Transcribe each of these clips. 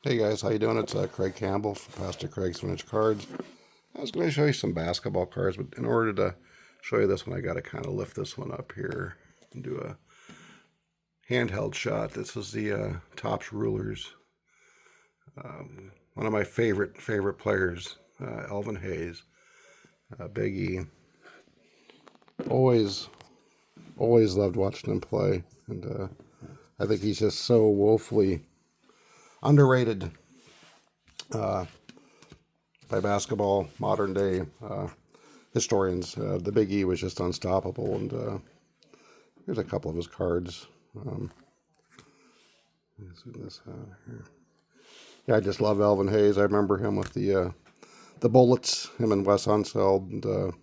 Hey guys, how you doing? It's Craig Campbell from Pastor Craig's Vintage Cards. I was going to show you some basketball cards, but in order to show you this one, I got to kind of lift this one up here and do a handheld shot. This is the Topps Rulers. One of my favorite players, Elvin Hayes, Big E. Always, always loved watching him play, and I think he's just so woefully underrated by basketball modern day historians. The Big E was just unstoppable, and here's a couple of his cards. Um, let's see this here. Yeah, I just love Elvin Hayes. I remember him with the Bullets, him and Wes Unseld, and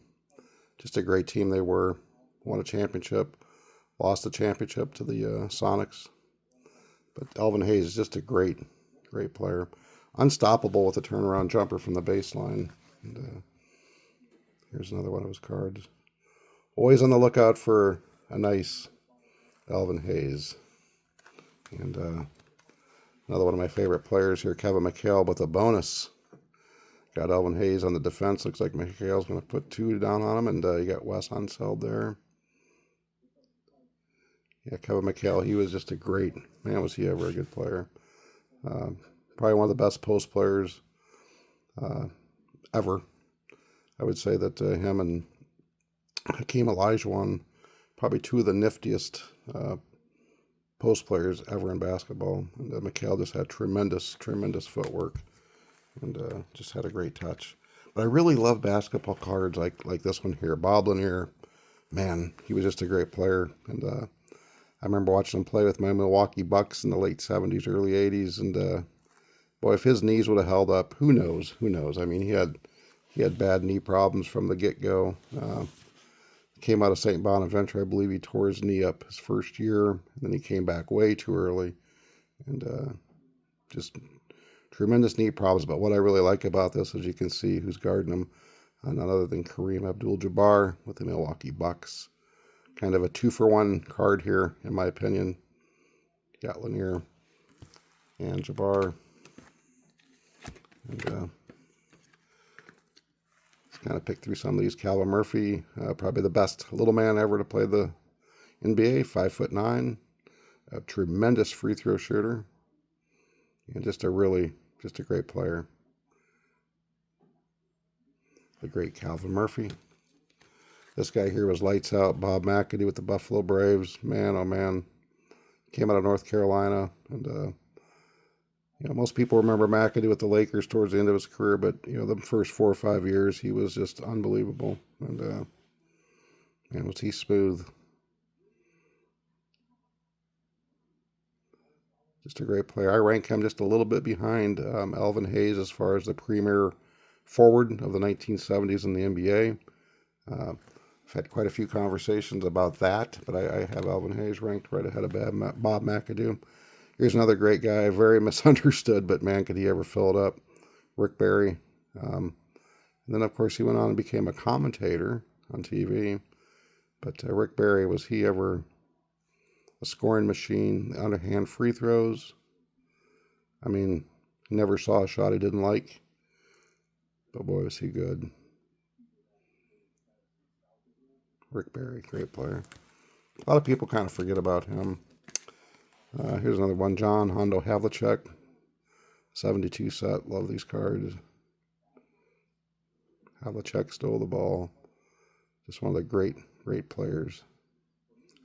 just a great team they were. Won a championship, lost the championship to the Sonics. But Elvin Hayes is just a great player. Unstoppable with a turnaround jumper from the baseline. And here's another one of his cards. Always on the lookout for a nice Elvin Hayes. And another one of my favorite players here, Kevin McHale, with a bonus. Got Elvin Hayes on the defense. Looks like McHale's going to put two down on him. And you got Wes Unseld there. Yeah, Kevin McHale, he was just a great, man, was he ever a good player. Probably one of the best post players ever. I would say that him and Hakeem Olajuwon, probably two of the niftiest post players ever in basketball. And McHale just had tremendous footwork and just had a great touch. But I really love basketball cards like this one here. Bob Lanier, man, he was just a great player. And I remember watching him play with my Milwaukee Bucks in the late 70s, early 80s. And boy, if his knees would have held up, who knows? Who knows? I mean, he had bad knee problems from the get go. Came out of St. Bonaventure, I believe he tore his knee up his first year, and then he came back way too early, and just tremendous knee problems. But what I really like about this, as you can see, who's guarding him, none other than Kareem Abdul-Jabbar with the Milwaukee Bucks. Kind of a 2-for-1 card here, in my opinion. Got Lanier and Jabbar, and kind of pick through some of these. Calvin Murphy, probably the best little man ever to play the NBA, 5'9", a tremendous free throw shooter, and just a great player. The great Calvin Murphy. This guy here was lights out. Bob McAdoo with the Buffalo Braves. Man, oh man, came out of North Carolina, and most people remember McAdoo with the Lakers towards the end of his career, but the first 4 or 5 years he was just unbelievable, and man, was he smooth. Just a great player. I rank him just a little bit behind Elvin Hayes as far as the premier forward of the 1970s in the NBA. I've had quite a few conversations about that, but I have Elvin Hayes ranked right ahead of Bob McAdoo. Here's another great guy, very misunderstood, but man, could he ever fill it up. Rick Barry. And then, of course, he went on and became a commentator on TV. But Rick Barry, was he ever a scoring machine? Underhand free throws. I mean, never saw a shot he didn't like. But boy, was he good. Rick Barry, great player. A lot of people kind of forget about him. Here's another one, John Hondo Havlicek, 72 set. Love these cards. Havlicek stole the ball. Just one of the great players.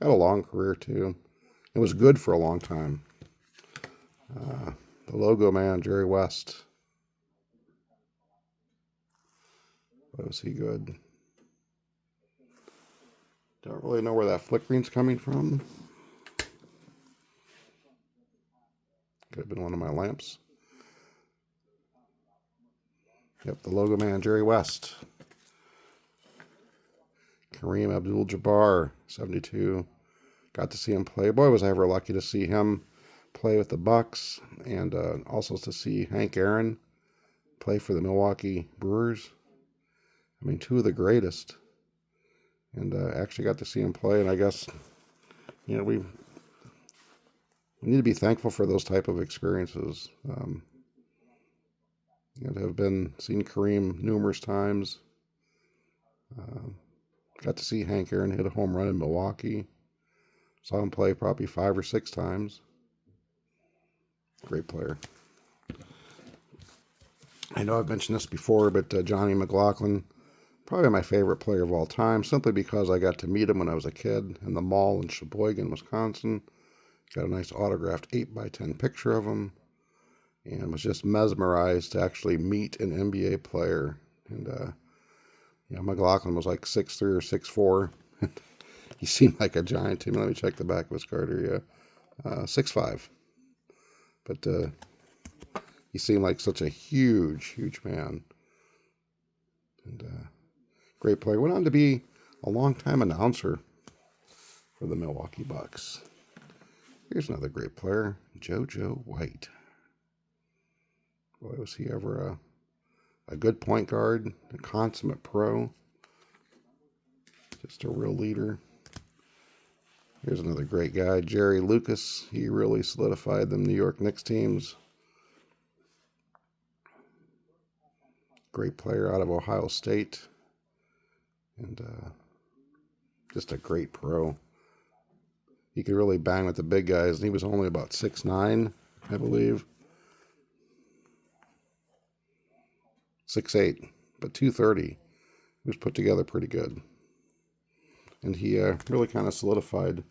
Had a long career too. It was good for a long time. The logo man, Jerry West. Boy, was he good. Don't really know where that flickering's coming from. Could have been one of my lamps. Yep, the logo man, Jerry West. Kareem Abdul-Jabbar, 72. Got to see him play. Boy, was I ever lucky to see him play with the Bucks, and also to see Hank Aaron play for the Milwaukee Brewers. I mean, two of the greatest. And actually got to see him play, and I guess we need to be thankful for those type of experiences. I've seen Kareem numerous times. Got to see Hank Aaron hit a home run in Milwaukee. Saw him play probably 5 or 6 times. Great player. I know I've mentioned this before, but Johnny McLaughlin, probably my favorite player of all time, simply because I got to meet him when I was a kid in the mall in Sheboygan, Wisconsin. Got a nice autographed 8x10 picture of him, and was just mesmerized to actually meet an NBA player. And McLaughlin was like 6'3" or 6'4". He seemed like a giant to me. Let me check the back of his card here. Yeah, 6'5". But he seemed like such a huge man. And great player. Went on to be a long-time announcer for the Milwaukee Bucks. Here's another great player, JoJo White. Boy, was he ever a good point guard, a consummate pro. Just a real leader. Here's another great guy, Jerry Lucas. He really solidified the New York Knicks teams. Great player out of Ohio State. And just a great pro. He could really bang with the big guys. And he was only about 6'9", I believe. 6'8", but 230. He was put together pretty good. And he really kind of solidified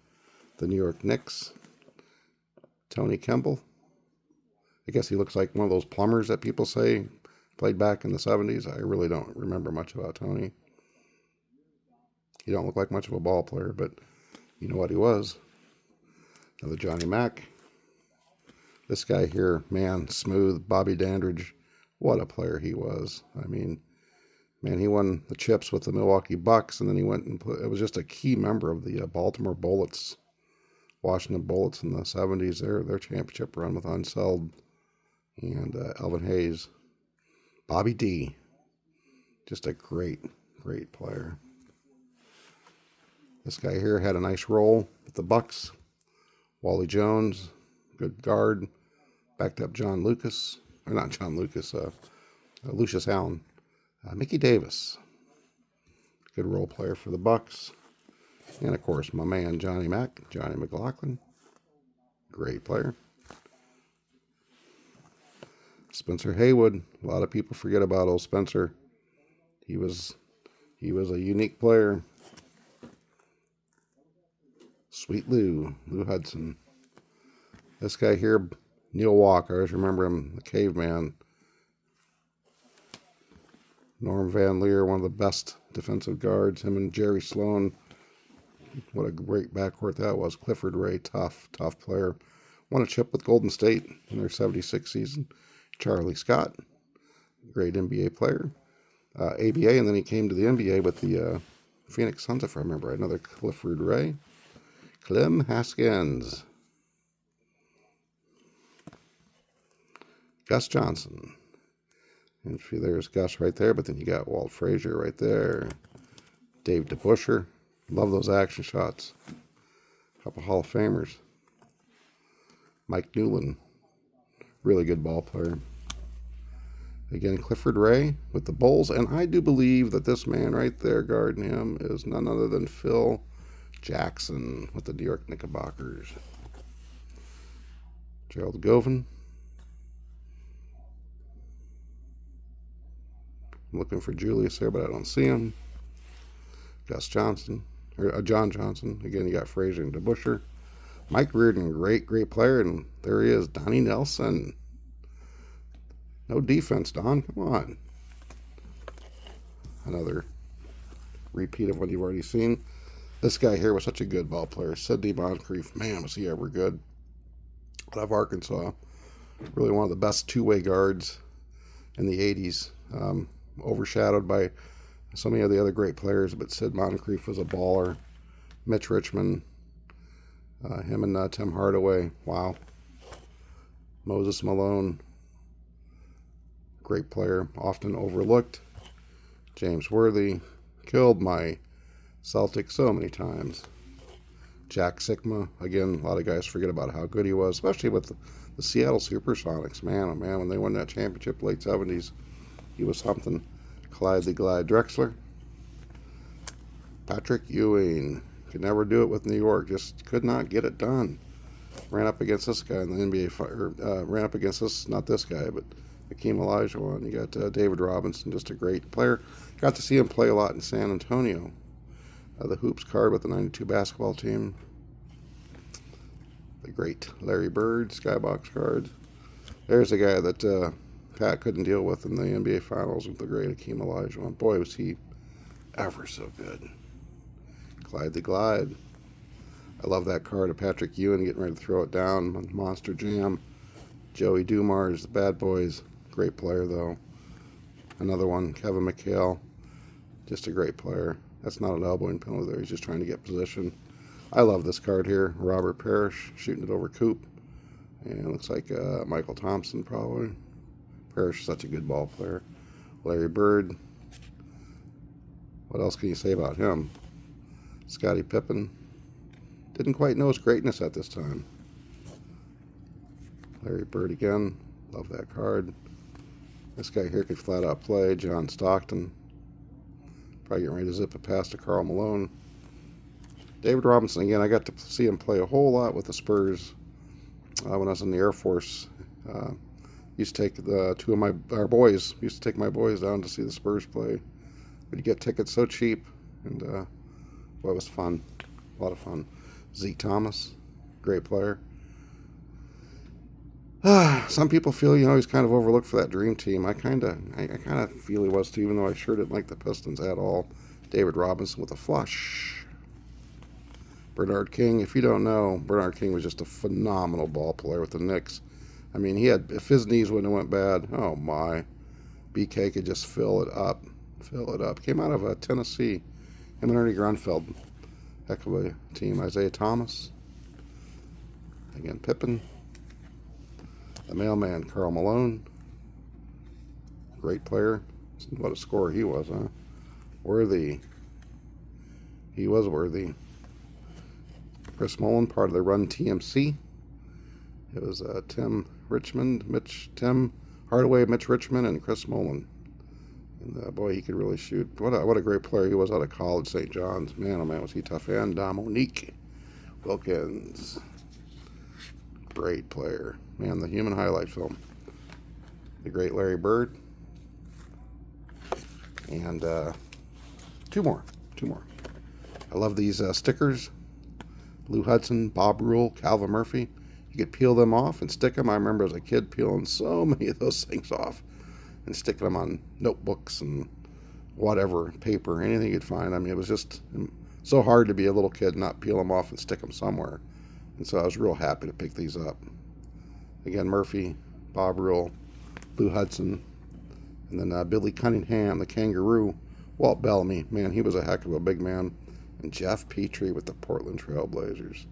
the New York Knicks. Tony Kemble. I guess he looks like one of those plumbers that people say played back in the 70s. I really don't remember much about Tony. He don't look like much of a ball player, but you know what he was. Another Johnny Mack. This guy here, man, smooth. Bobby Dandridge. What a player he was. I mean, man, he won the chips with the Milwaukee Bucks, and then he went and it was just a key member of the Baltimore Bullets, Washington Bullets in the 70s. Their championship run with Unseld and Elvin Hayes. Bobby D. Just a great player. This guy here had a nice role with the Bucks. Wally Jones, good guard. Backed up Lucius Allen. Mickey Davis, good role player for the Bucks. And of course, my man Johnny McLaughlin, great player. Spencer Haywood, a lot of people forget about old Spencer. He was a unique player. Sweet Lou Hudson. This guy here, Neil Walker, I always remember him, the caveman. Norm Van Leer, one of the best defensive guards. Him and Jerry Sloan. What a great backcourt that was. Clifford Ray, tough player. Won a chip with Golden State in their 76 season. Charlie Scott, great NBA player. ABA, and then he came to the NBA with the Phoenix Suns, if I remember right. Another Clifford Ray. Clem Haskins. Gus Johnson. And there's Gus right there, but then you got Walt Frazier right there. Dave DeBusschere. Love those action shots. A couple Hall of Famers. Mike Newland. Really good ball player. Again, Clifford Ray with the Bulls. And I do believe that this man right there guarding him is none other than Phil Jackson with the New York Knickerbockers. Gerald Govan. I'm looking for Julius there, but I don't see him. Gus Johnson, or John Johnson. Again, you got Frazier and DeBusschere. Mike Reardon, great player, and there he is, Donnie Nelson. No defense, Don. Come on. Another repeat of what you've already seen. This guy here was such a good ball player. Sidney Moncrief, man, was he ever good. Out of Arkansas. Really one of the best two-way guards in the 80s. Overshadowed by so many of the other great players, but Sid Moncrief was a baller. Mitch Richmond, him and Tim Hardaway, wow. Moses Malone, great player, often overlooked. James Worthy, killed my Celtics so many times. Jack Sikma. Again, a lot of guys forget about how good he was, especially with the Seattle Supersonics. Man, oh man, when they won that championship late 70s, he was something. Clyde the Glide Drexler. Patrick Ewing. Could never do it with New York. Just could not get it done. Ran up against this guy in the NBA. Ran up against this, not this guy, but Hakeem Olajuwon. You got David Robinson, just a great player. Got to see him play a lot in San Antonio. The Hoops card with the 92 basketball team. The great Larry Bird skybox card. There's a guy that Pat couldn't deal with in the NBA Finals with the great Hakeem Olajuwon. Boy, was he ever so good. Clyde the Glide. I love that card of Patrick Ewing getting ready to throw it down. Monster Jam. Joey Dumars, the Bad Boys. Great player, though. Another one, Kevin McHale. Just a great player. That's not an elbowing penalty there. He's just trying to get position. I love this card here. Robert Parrish shooting it over Coop. And it looks like Michael Thompson, probably. Parrish is such a good ball player. Larry Bird. What else can you say about him? Scottie Pippen. Didn't quite know his greatness at this time. Larry Bird again. Love that card. This guy here could flat out play. John Stockton. Probably getting ready to zip it past to Karl Malone. David Robinson again. I got to see him play a whole lot with the Spurs when I was in the Air Force. Used to take our boys. Used to take my boys down to see the Spurs play. We'd get tickets so cheap, and boy, it was fun. A lot of fun. Zeke Thomas, great player. Some people feel, he's kind of overlooked for that dream team. I kind of feel he was too, even though I sure didn't like the Pistons at all. David Robinson with a flush. Bernard King, if you don't know, Bernard King was just a phenomenal ball player with the Knicks. I mean, if his knees wouldn't have went bad, oh my, BK could just fill it up. Came out of Tennessee. Him and Ernie Grunfeld. Heck of a team. Isaiah Thomas. Again, Pippen. The mailman, Karl Malone. Great player. What a scorer he was, huh? Worthy. He was worthy. Chris Mullin, part of the Run TMC. It was Tim Hardaway, Mitch Richmond, and Chris Mullin. And boy, he could really shoot. What a great player he was out of college, St. John's. Man, oh man, was he tough. And Dominique Wilkins. Great player. Man, the human highlight film. The great Larry Bird. And two more. I love these stickers. Lou Hudson, Bob Rule, Calvin Murphy. You could peel them off and stick them. I remember as a kid peeling so many of those things off and sticking them on notebooks and whatever, paper, anything you'd find. I mean, it was just so hard to be a little kid and not peel them off and stick them somewhere. And so I was real happy to pick these up. Again, Murphy, Bob Rule, Lou Hudson, and then Billy Cunningham, the Kangaroo, Walt Bellamy. Man, he was a heck of a big man. And Jeff Petrie with the Portland Trail Blazers.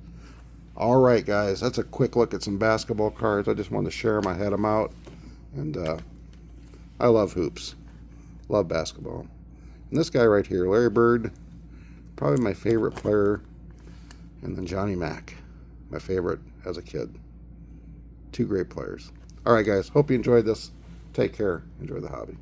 All right, guys, that's a quick look at some basketball cards. I just wanted to share them. I had them out. And I love hoops. Love basketball. And this guy right here, Larry Bird, probably my favorite player. And then Johnny Mack, my favorite as a kid. Two great players. All right, guys, hope you enjoyed this. Take care. Enjoy the hobby.